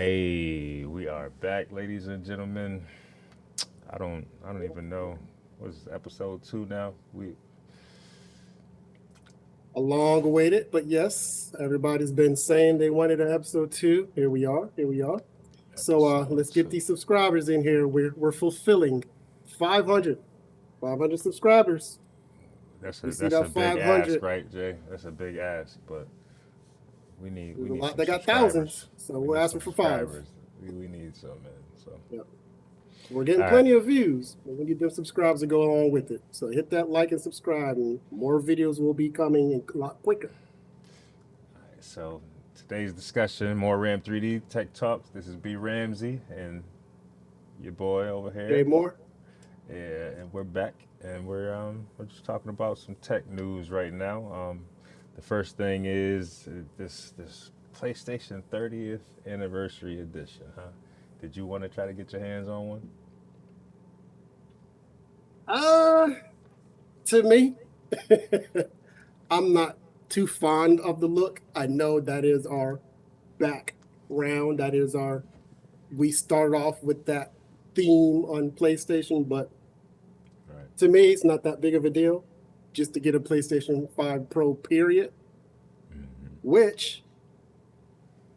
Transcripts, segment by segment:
Hey, we are back, ladies and gentlemen. I don't even know. What's episode 2 now? We A long awaited, but yes, everybody's been saying they wanted an episode two. Here we are. Here we are. So episode let's get 2. these subscribers in here. We're fulfilling 500, 500 subscribers. That's We a see that's that a big ask, 500. right, Jay? That's a big ask, but we need There's we a need lot some that got subscribers. thousands, so We we're need asking some for five. subscribers. We need some, man. So, Yeah. We're getting all right. plenty of views, but we need them subscribers to go along with it. So hit that like and subscribe, and more videos will be coming a lot quicker. So today's discussion, more Ram 3D Tech Talks. This is B Ramsey and your boy over Okay, here. more. Yeah, and we're back, and we're just talking about some tech news right now. The first thing is this PlayStation 30th anniversary edition, huh? Did you want to try to get your hands on one? Uh, to me, I'm not too fond of the look. I know that is our background. That is our, we started off with that theme on PlayStation, but Right. to me, it's not that big of a deal just to get a PlayStation 5 Pro, period. Which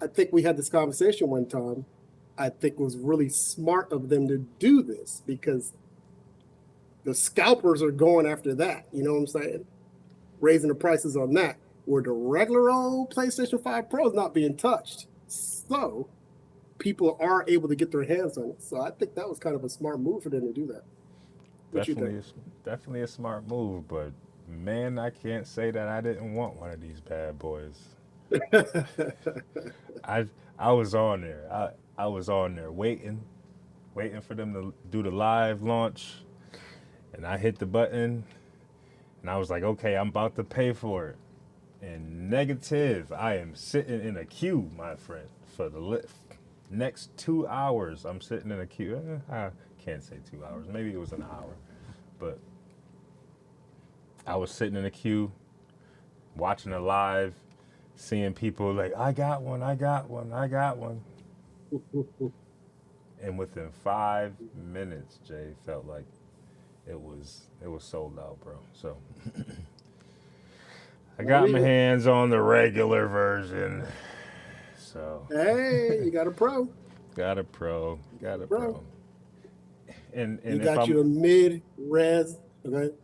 I think we had this conversation one time. I think was really smart of them to do this because the scalpers are going after that. You know what I'm saying? Raising the prices on that, where the regular old PlayStation 5 Pro is not being touched. So people are able to get their hands on it. So I think that was kind of a smart move for them to do that. What you think? Definitely, definitely a smart move, but man, I can't say that I didn't want one of these bad boys. I I was on there. I was on there waiting for them to do the live launch, and I hit the button, and I was like, okay, I'm about to pay for it. And negative, I am sitting in a queue, my friend, for the next 2 hours. I'm sitting in a queue. I can't say 2 hours. Maybe it was an hour, but I was sitting in a queue, watching it live, seeing people like, I got one, I got one, I got one. And within 5 minutes, Jay felt like it was sold out, bro. So I got my Believe hands on the regular version. So it. Hey, you got a pro. got a pro, Got got a a pro. pro. And You and if got I'm you a mid res. Okay.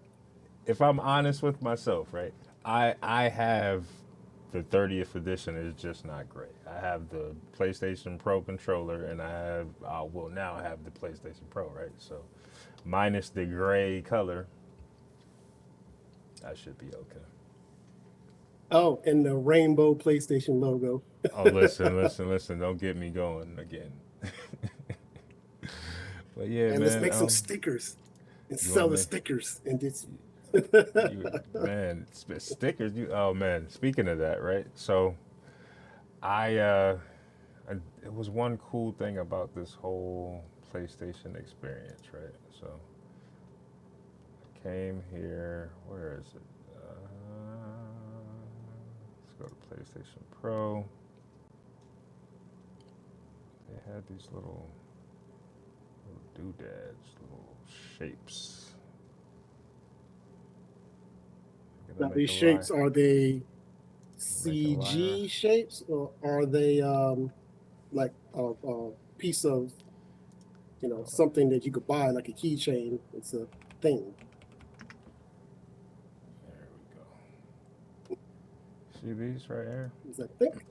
if I'm honest with myself, right? I have the 30th edition is just not great. I have the PlayStation Pro controller, and I will now have the PlayStation Pro, right? So minus the gray color, I should be okay. Oh, and the rainbow PlayStation logo. Oh, listen! Don't get me going again. But yeah, And let's man. make some stickers and You want sell to the make stickers and just you man stickers? You oh man. Speaking of that, right? So I it was one cool thing about this whole PlayStation experience, right? So I came here. Where is it? Let's go to PlayStation Pro. They had these little doodads, little shapes. I'm now gonna make these a lie. shapes, are they Make a liar. CG shapes or are they like a piece of something that you could buy like a keychain? It's a thing. There we go. See these right here? Is that thick?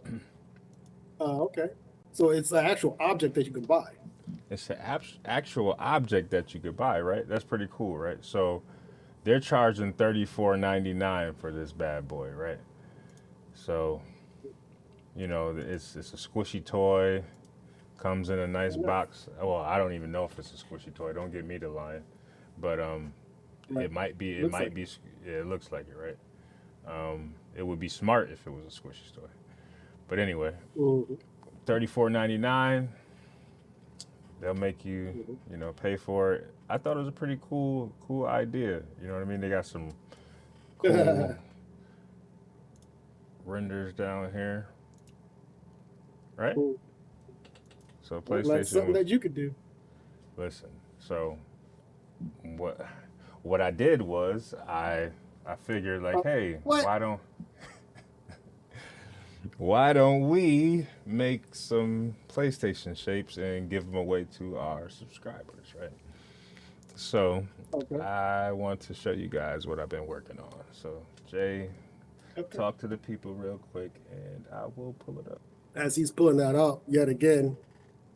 Okay. So it's an actual object that you can buy. It's an actual object that you could buy, right? That's pretty cool, right? So they're charging $34.99 for this bad boy, right? So it's a squishy toy, comes in a nice Why not? box. Well, I don't even know if it's a squishy toy. Don't get me to lying, but Right. it might be. It Looks might like be. Yeah, it looks like it, right? It would be smart if it was a squishy toy. But anyway, it. Mhm, 34.99. They'll make you, mhm. pay for it. I thought it was a pretty cool idea. You know what I mean? They got some cool renders down here, right? Cool. So Well, that's something PlayStation, that you could do. listen. So what what I did was I figured like, hey, What? why don't we make some PlayStation shapes and give them away to our subscribers, right? So Okay. I want to show you guys what I've been working on. So Jay, Okay. talk to the people real quick, and I will pull it up. As he's pulling that up yet again,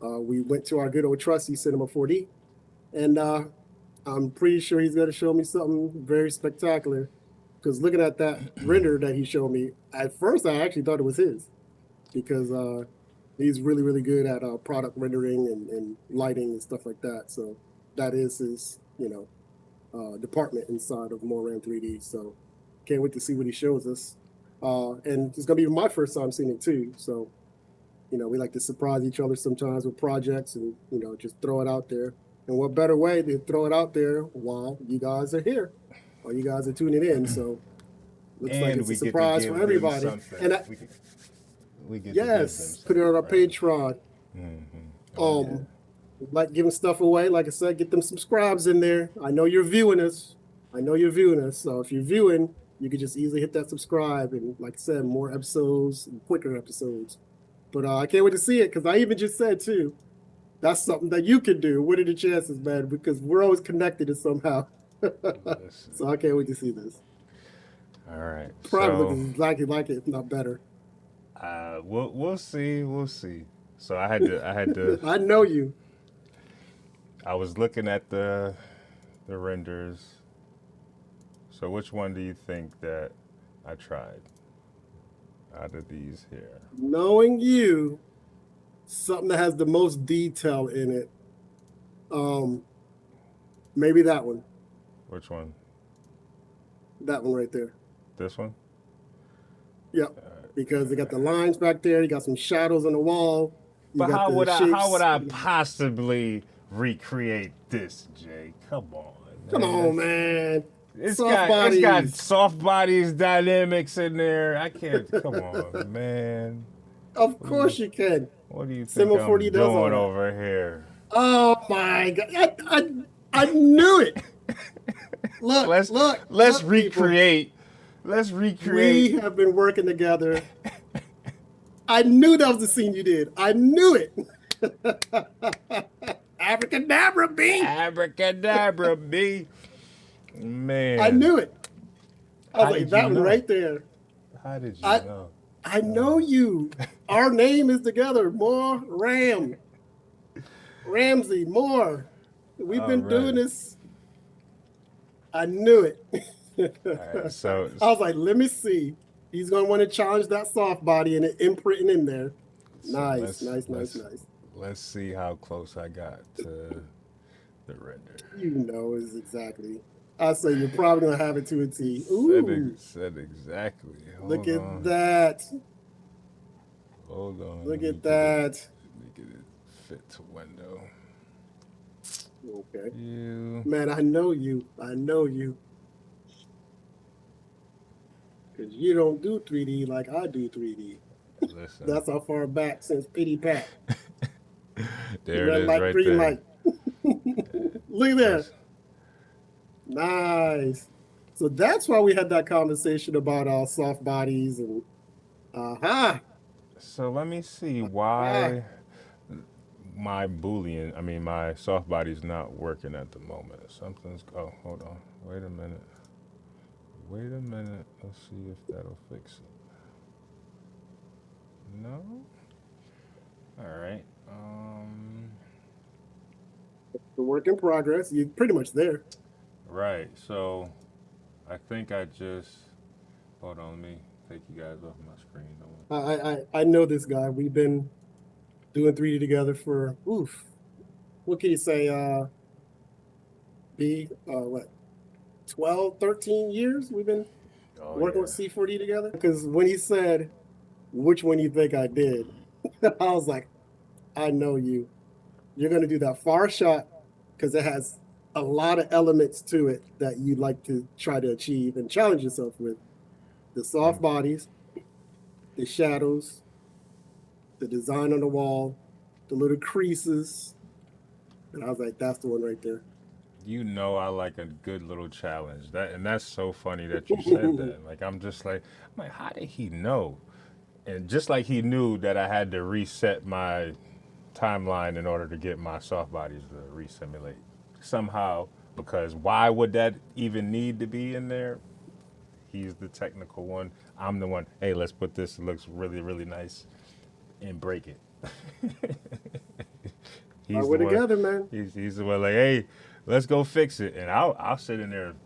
we went to our good old trusty Cinema 4D, and I'm pretty sure he's going to show me something very spectacular. Because looking at that render that he showed me, at first I actually thought it was his, because he's really, really good at product rendering and lighting and stuff like that. So that is his, department inside of Moran 3D. So can't wait to see what he shows us. And it's gonna be my first time seeing it too. So, we like to surprise each other sometimes with projects and, just throw it out there. And what better way to throw it out there while you guys are here, while you guys are tuning in. So looks like And it's a we get to surprise give for them everybody. something. And We get to give them yes, put it on our something, right? Patreon. Oh yeah. Like giving stuff away. Like I said, get them subscribes in there. I know you're viewing us. So if you're viewing, you can just easily hit that subscribe. And like I said, more episodes and quicker episodes. But I can't wait to see it, because I even just said too, that's something that you can do. What are the chances, man? Because we're always connected somehow. Listen. So I can't wait to see this. All right. Probably So looking exactly like it, if not better. we'll see. We'll see. So I had to. I know you. I was looking at the renders. So which one do you think that I tried out of these here? Knowing you, something that has the most detail in it. Maybe that one. Which one? That one right there. This one? Yep. Because they got the lines back there. You got some shadows on the wall. You But got how the would I shapes. possibly recreate this, Jay? Come on, Come man. on, man. It's Soft got bodies. soft bodies dynamics in there. I can't. Come on, man. Of course you can. What do you think Cinema I'm 4D does all doing that. over here? Oh my God. I knew it. Look, Let's look, let's look, people. recreate. Let's recreate. We have been working together. I knew that was the scene you did. I knew it. Abracadabra, B. Abracadabra, B. Man. I knew it. I How was like, did that you one know? right there. How did you I know? I know you. Our name is together. More Ramsey, more. We've been doing this. I knew it. All right, so I was like, let me see. He's gonna want to challenge that soft body and it imprinting in there. Nice. let's see how close I got to the render. Is exactly. I say you're probably gonna have it to a T. Ooh, Said exactly. look at that. Hold on. Look at that. Let me get it fit to window. Okay. You. Man, I know you. Because you don't do 3D like I do 3D. Listen. That's how far back since Pity Pat. There it is, light, right green there. light. Look at that. Nice. So that's why we had that conversation about our soft bodies and So let me see why my my soft body's not working at the moment. Something's. Oh, hold on. Wait a minute. Let's see if that'll fix it. No. All right. the work in progress. You're pretty much there. Right. So I think I just hold on. Let me take you guys off my screen. I know this guy. We've been doing 3D together for what can you say? What 12, 13 years we've been working with C4D together. Because when he said, "Which one you think I did?" I was like, "I know you. You're going to do that far shot because it has a lot of elements to it that you'd like to try to achieve and challenge yourself with. The soft bodies, the shadows, the design on the wall, the little creases. And I was like, that's the one right there. You know I like a good little challenge. That's so funny that you said that. Like I'm like, how did he know? And just like he knew that I had to reset my timeline in order to get my soft bodies to resimulate somehow, because why would that even need to be in there? He's the technical one. I'm the one. Hey, let's put this. It looks really, really nice, and break it. All He's the we're one. together, man. He's the one. Like, hey, let's go fix it, and I'll sit in there and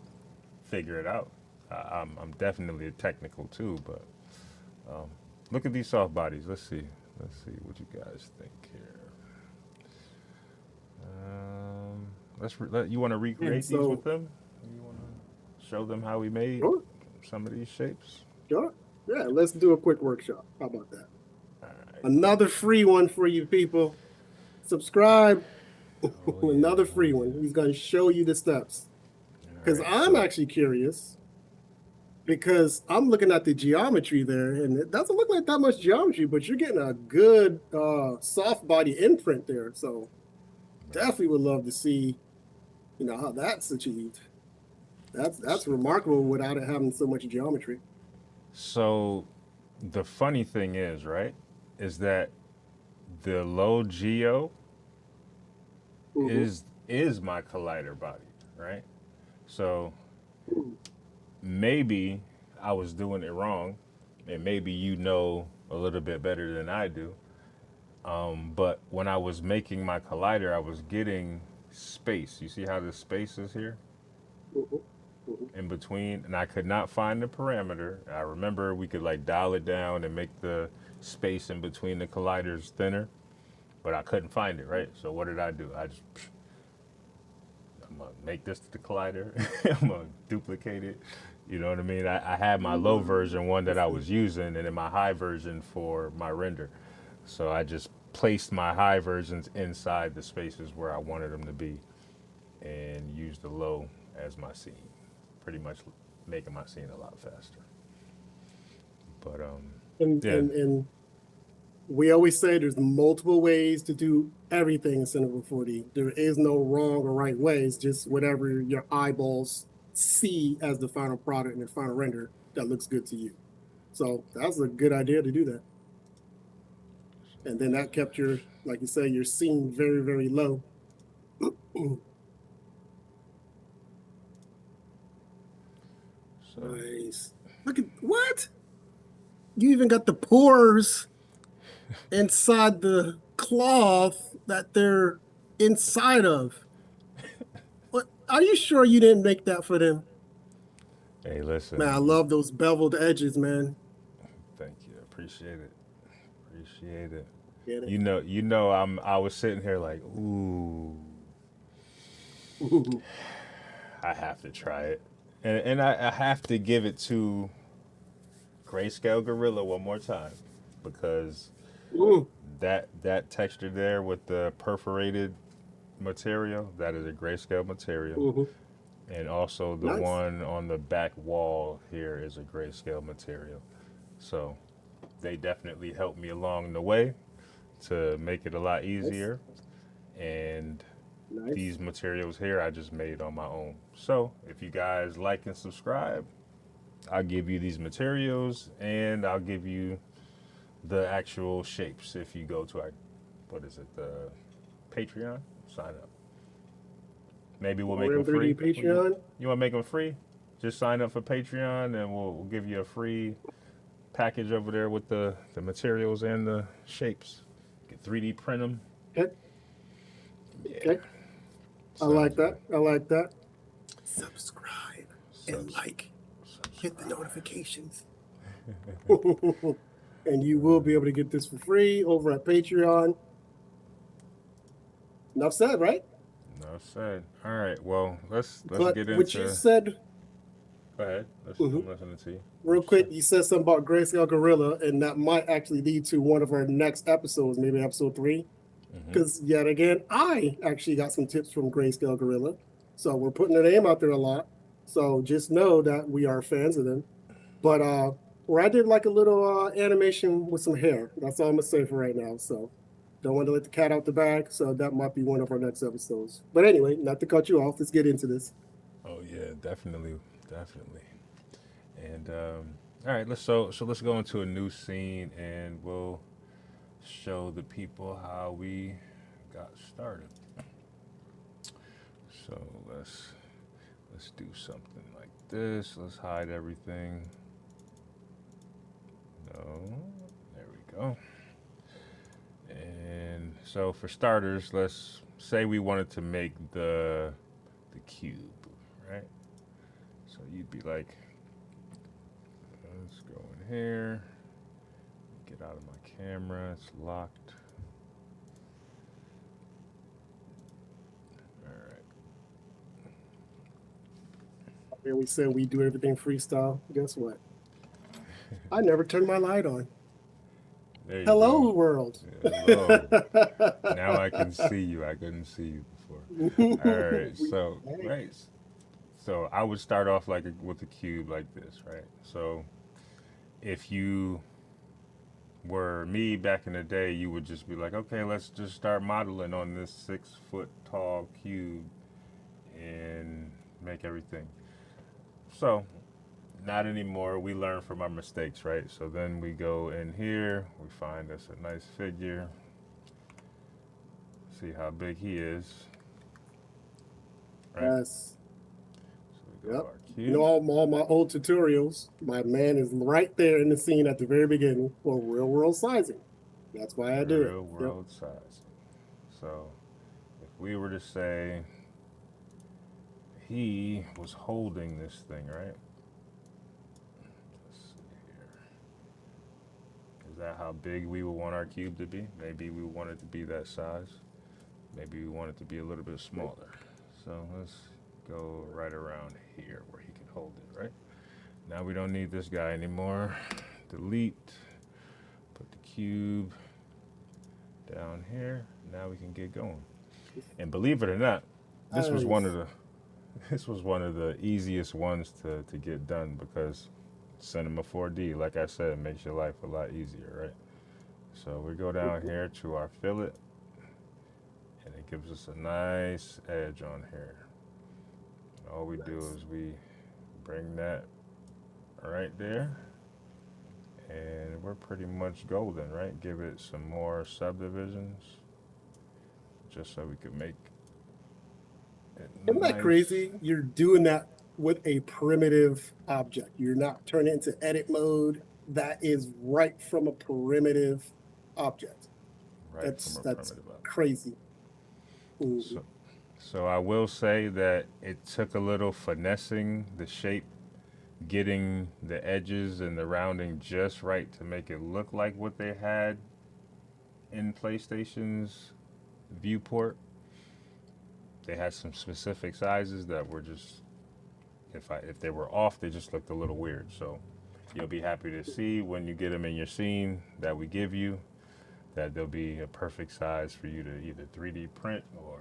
figure it out. I'm definitely technical too, but look at these soft bodies. Let's see what you guys think here. You want to Yeah, recreate these so with them? You want to show them how we made sure, some of these shapes? sure. Yeah, let's do a quick workshop. How about that? All right. Another free one for you people. Subscribe. Oh yeah. Another Oh free one. yeah. He's going to show you the steps. All Because right. I'm actually curious because I'm looking at the geometry there and it doesn't look like that much geometry, but you're getting a good soft body imprint there. So definitely would love to see, how that's achieved. That's remarkable without it having so much geometry. So the funny thing is, right, is that the low geo Mm-hmm. is my collider body, right? So maybe I was doing it wrong, and maybe you know a little bit better than I do. But when I was making my collider, I was getting space. You see how the space is here Mm-hmm. Mm-hmm. in between, and I could not find the parameter. I remember we could like dial it down and make the space in between the colliders thinner, but I couldn't find it. Right. So what did I do? I'm gonna make this the collider. I'm gonna duplicate it. You know what I mean? I had my low version, one that I was using, and then my high version for my render. So I just placed my high versions inside the spaces where I wanted them to be, and used the low as my scene. Pretty much making my scene a lot faster. But And, yeah. and, and we always say there's multiple ways to do everything in Cinema 4D. There is no wrong or right way. It's just whatever your eyeballs see as the final product and the final render that looks good to you. So that's a good idea to do that. And then that kept your, like you say, your scene very, very low. So Nice. Look at what? You even got the pores inside the cloth that they're inside of. What? Are you sure you didn't make that for them? hey, Man, I listen. love those beveled edges, man. Thank you. Appreciate it. Appreciate it. Get it? I was sitting here like, ooh, I have to try it. And I have to give it to Grayscale Gorilla one more time, because Mm, that texture there with the perforated material, that is a Grayscale material. mhm. And also the Nice. one on the back wall here is a Grayscale material. So they definitely helped me along the way to make it a lot Nice. easier. And Nice. these materials here I just made on my own. So if you guys like and subscribe, I'll give you these materials, and I'll give you the actual shapes if you go to our, what is it, the Patreon, sign up. Maybe we'll make them Royal 3D free. Patreon. You want to make them free? Just sign up for Patreon, and we'll give you a free package over there with the materials and the shapes. You can 3D print them. Okay. Yeah, Okay. I sounds like good. that. I like that. Subscribe and Subs- like. Hit the subscribe. notifications. And you will be able to get this for free over at Patreon. Enough said, right? No said. All right. Well, let's But get what you into. said, Go ahead. mhm, I'm listening to you. real What you quick, you said something about Grayscale Gorilla, and that might actually lead to one of our next episodes, maybe episode 3. say? Because yet again, I actually got some tips from Grayscale Gorilla. So we're putting their name out there a lot. So just know that we are fans of them. But where I did like a little animation with some hair. That's all I'm gonna say for right now. So Don't want to let the cat out the bag, so that might be one of our next episodes. But anyway, not to cut you off, let's get into this. Oh yeah, definitely, definitely. And all right, so let's go into a new scene, and we'll show the people how we got started. So let's do something like this. Let's hide everything. No, there we go. And so for starters, let's say we wanted to make the cube, right? So you'd be like, let's go in here. Get out of my camera. It's locked. All right. Here we said we do everything freestyle. Guess what? I never turned my light on. There you Hello, go. world. Hello. Now I can see you. I couldn't see you before. All right. So right. So I would start off with a cube like this, right? So if you were me back in the day, you would just be like, okay, let's just start modeling on this 6 foot tall cube and make everything. So not anymore. We learn from our mistakes, right? So then we go in here, we find us a nice figure, see how big he is, right? Yes. So we go to Yep. our You know, cube. all my old tutorials, my man is right there in the scene at the very beginning for real world sizing. That's why I do it. Real Yep. world size. So if we were to say he was holding this thing, right? Let's see here. Is that how big we would want our cube to be? Maybe we want it to be that size. Maybe we want it to be a little bit smaller. So let's go right around here where he can hold it, right? Now we don't need this guy anymore. Delete. Put the cube down here. Now we can get going. And believe it or not, this was one of Nice. the this was one of the easiest ones to get done because Cinema 4D, like I said, makes your life a lot easier, right? So we go down here to our fillet, and it gives us a nice edge on here. All we do Nice. is we bring that right there, and we're pretty much golden, right? Give it some more subdivisions, just so we can make it Isn't that nice. crazy? You're doing that with a primitive object. You're not turning it into edit mode. That is right from a primitive object. Right from That's a that's primitive object. crazy. Mhm. So, so I will say that it took a little finessing the shape, getting the edges and the rounding just right to make it look like what they had in PlayStation's viewport. They had some specific sizes that were just if they were off, they just looked a little weird. So you'll be happy to see when you get them in your scene that we give you that they'll be a perfect size for you to either 3D print or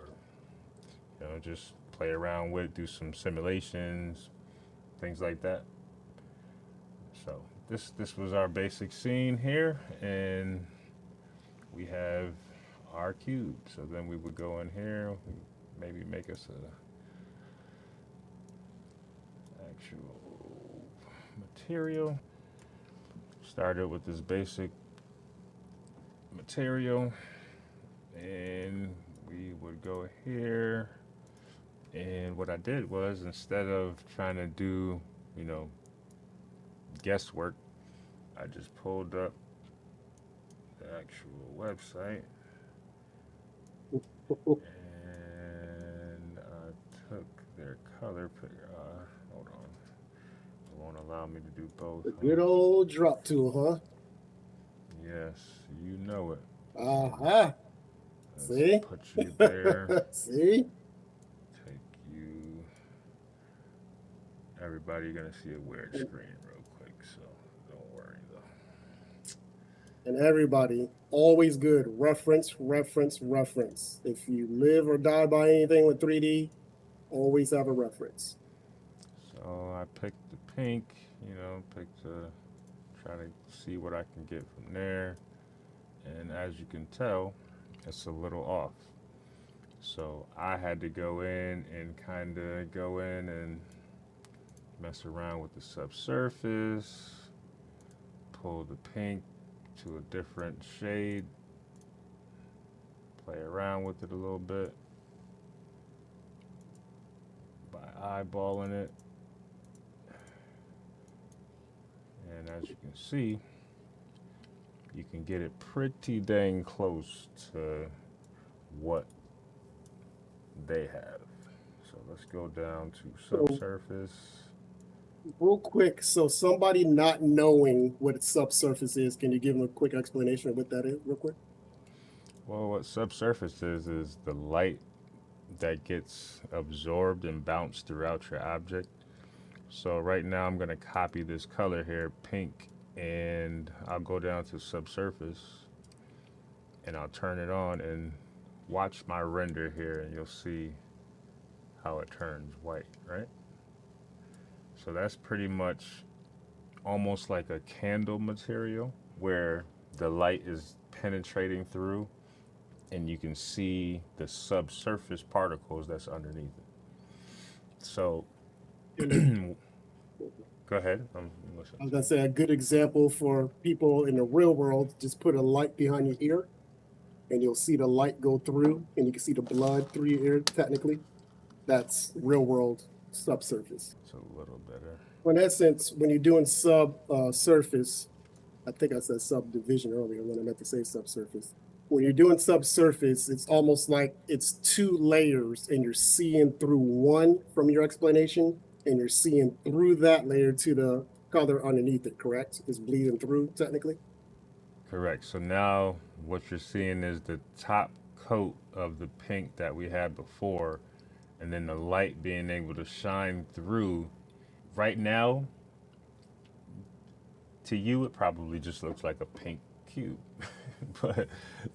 just play around with, do some simulations, things like that. So this was our basic scene here, and we have our cube. So then we would go in here, maybe make us a actual material. Started with this basic material, and we would go here. And what I did was instead of trying to do, guesswork, I just pulled up the actual website and I took their color pick. Hold on, it won't allow me to do both. The Huh? good old drop tool, huh? Yes, you know it. Uh-huh. Let's See? put you there. See? Take you. Everybody gonna see a weird screen real quick, so don't worry though. And everybody, always good. Reference, reference, reference. If you live or die by anything with 3D, always have a reference. So I picked the pink, picked to try to see what I can get from there. And as you can tell, it's a little off. So I had to go in and kind of go in and mess around with the subsurface, pull the pink to a different shade, play around with it a little bit by eyeballing it. And as you can see, you can get it pretty dang close to what they have. So let's go down to So subsurface. real quick, so somebody not knowing what subsurface is, can you give them a quick explanation of what that is, real quick? Well, what subsurface is the light that gets absorbed and bounced throughout your object. So right now I'm going to copy this color here, pink, and I'll go down to subsurface and I'll turn it on and watch my render here and you'll see how it turns white, right? So that's pretty much almost like a candle material where the light is penetrating through and you can see the subsurface particles that's underneath it. So And go ahead. I was gonna say a good example for people in the real world, just put a light behind your ear and you'll see the light go through and you can see the blood through your ear technically. That's real world subsurface. It's a little better. In essence, when you're doing surface, I think I said subdivision earlier when I meant to say subsurface. When you're doing subsurface, it's almost like it's two layers and you're seeing through one from your explanation and you're seeing through that layer to the color underneath it, correct? It's bleeding through technically. Correct. So now what you're seeing is the top coat of the pink that we had before, and then the light being able to shine through. Right now, to you, it probably just looks like a pink cube. But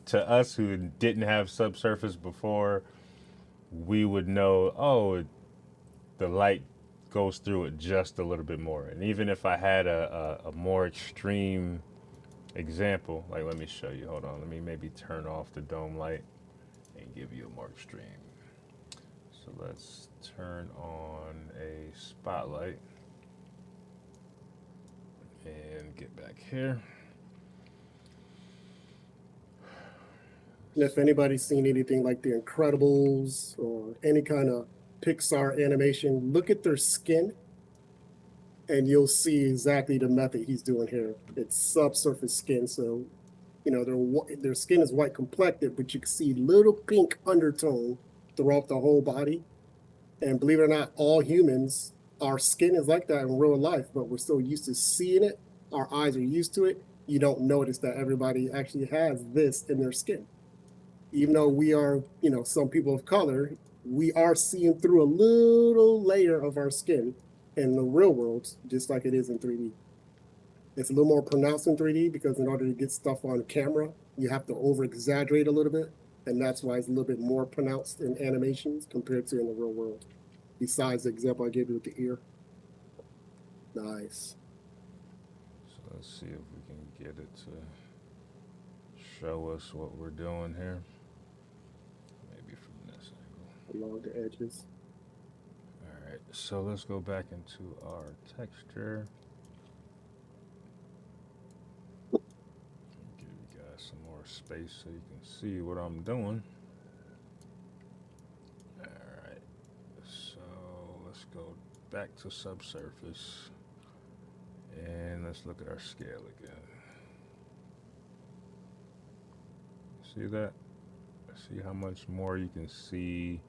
to us who didn't have subsurface before, we would know, oh, the light goes through it just a little bit more. And even if I had a more extreme example, like let me show you, hold on, let me maybe turn off the dome light and give you a more extreme. So let's turn on a spotlight and get back here. And if anybody's seen anything like The Incredibles or any kind of Pixar animation, look at their skin and you'll see exactly the method he's doing here. It's subsurface skin. So, you know, their skin is white complected, but you can see little pink undertone throughout the whole body. And believe it or not, all humans, our skin is like that in real life, but we're so used to seeing it. Our eyes are used to it. You don't notice that everybody actually has this in their skin. Even though we are, you know, some people of color, we are seeing through a little layer of our skin in the real world, just like it is in 3D. It's a little more pronounced in 3D because in order to get stuff on camera, you have to over exaggerate a little bit. And that's why it's a little bit more pronounced in animations compared to in the real world. Besides the example I gave you with the ear. Nice. So let's see if we can get it to show us what we're doing here. Maybe from this angle. Along the edges. All right, so let's go back into our texture. Give you guys some more space so you can see what I'm doing. All right, so let's go back to subsurface and let's look at our scale again. See that? See how much more you can see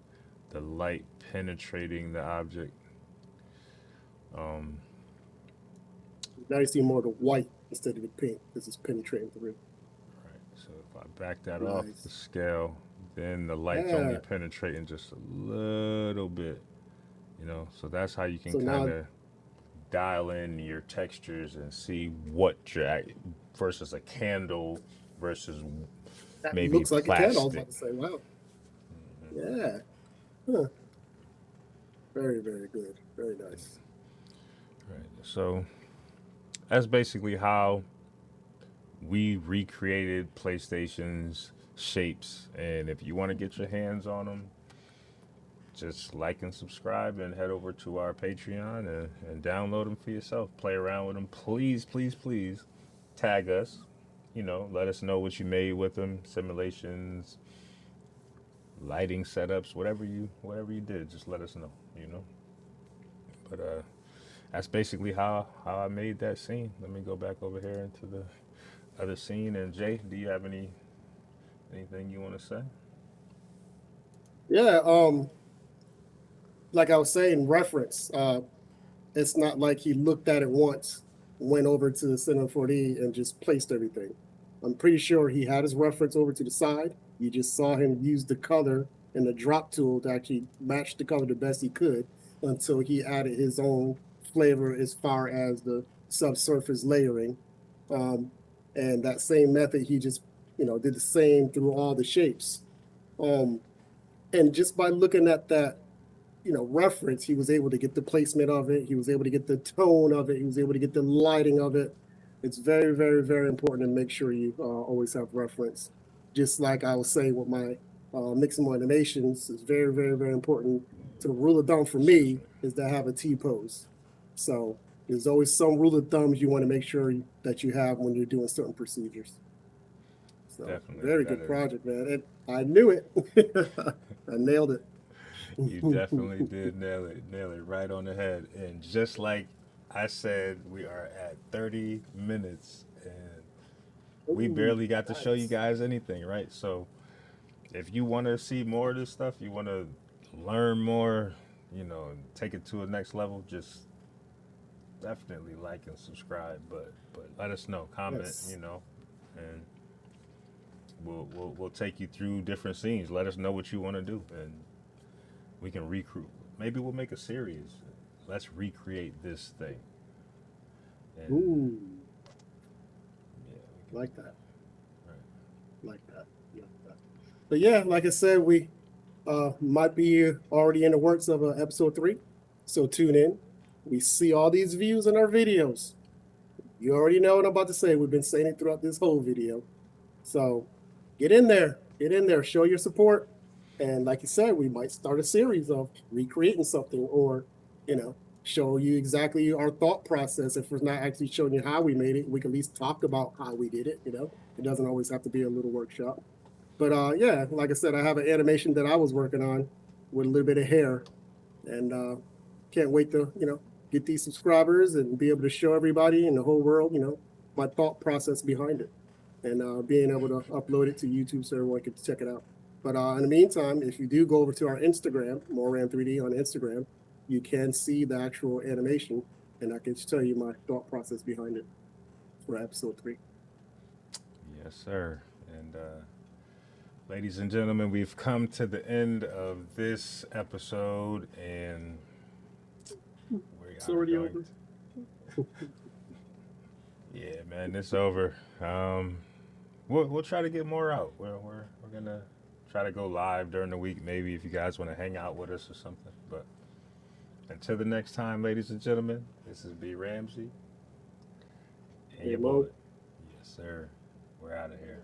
the light penetrating the object. Now you see more of the white instead of the pink. This is penetrating through. Right. So if I back that off the scale, then the light's Yeah. only penetrating just a little bit. You know, so that's how you can So now- kind of dial in your textures and see what you're versus a candle versus That maybe looks like plastic. a candle. I was about to say, wow. Yeah. Huh. Very, very good. Very nice. Right. So that's basically how we recreated PlayStation's shapes. And if you want to get your hands on them, just like and subscribe and head over to our Patreon and download them for yourself. Play around with them. Please, please, please tag us. Let us know what you made with them, simulations, lighting setups, whatever you did. Just let us know. But that's basically how I made that scene. Let me go back over here into the other scene. And Jay, do you have anything you want to say? Yeah, like I was saying, reference. It's not like he looked at it once, went over to the Center 4D and just placed everything. I'm pretty sure he had his reference over to the side. You just saw him use the color and the drop tool to actually match the color the best he could until he added his own flavor as far as the subsurface layering. Um, and that same method, he just, did the same through all the shapes. Um, and just by looking at that reference, he was able to get the placement of it. He was able to get the tone of it. He was able to get the lighting of it. It's very, very, very important to make sure you always have reference. Just like I was saying with my mixing animations, it's very, very, very important. To the rule of thumb for me is to have a T pose. So there's always some rule of thumbs you want to make sure that you have when you're doing certain procedures. So Definitely. very That good is. project, man. I knew it. I nailed it. You definitely did nail it right on the head. And just like I said, we are at 30 minutes and we Ooh, barely got to show you nice. guys anything, right? So if you want to see more of this stuff, you want to learn more, take it to the next level, just definitely like and subscribe. But let us know, comment, Yes. and we'll take you through different scenes. Let us know what you want to do, and we can recruit. Maybe we'll make a series. Let's recreate this thing. And Ooh, yeah, we can like do that. that. Right. Like that. Like that. But yeah, like I said, we might be already in the works of episode 3. So tune in. We see all these views in our videos. You already know what I'm about to say. We've been saying it throughout this whole video. So get in there. Get in there. Show your support. And like you said, we might start a series of recreating something or, show you exactly our thought process. If we're not actually showing you how we made it, we can at least talk about how we did it. It doesn't always have to be a little workshop. But yeah, like I said, I have an animation that I was working on with a little bit of hair. And can't wait to, get these subscribers and be able to show everybody in the whole world, my thought process behind it and being able to upload it to YouTube so everyone can check it out. But in the meantime, if you do go over to our Instagram, Moran3D on Instagram, you can see the actual animation, and I can tell you my thought process behind it for episode 3. Yes, sir. And ladies and gentlemen, we've come to the end of this episode, and we It's are already going. over. Yeah, man, it's over. We'll try to get more out. We're gonna try to go live during the week, maybe if you guys want to hang out with us or something. But until the next time, ladies and gentlemen, this is B Ramsey and Hey, your Mo. boy. Yes, sir. We're out of here.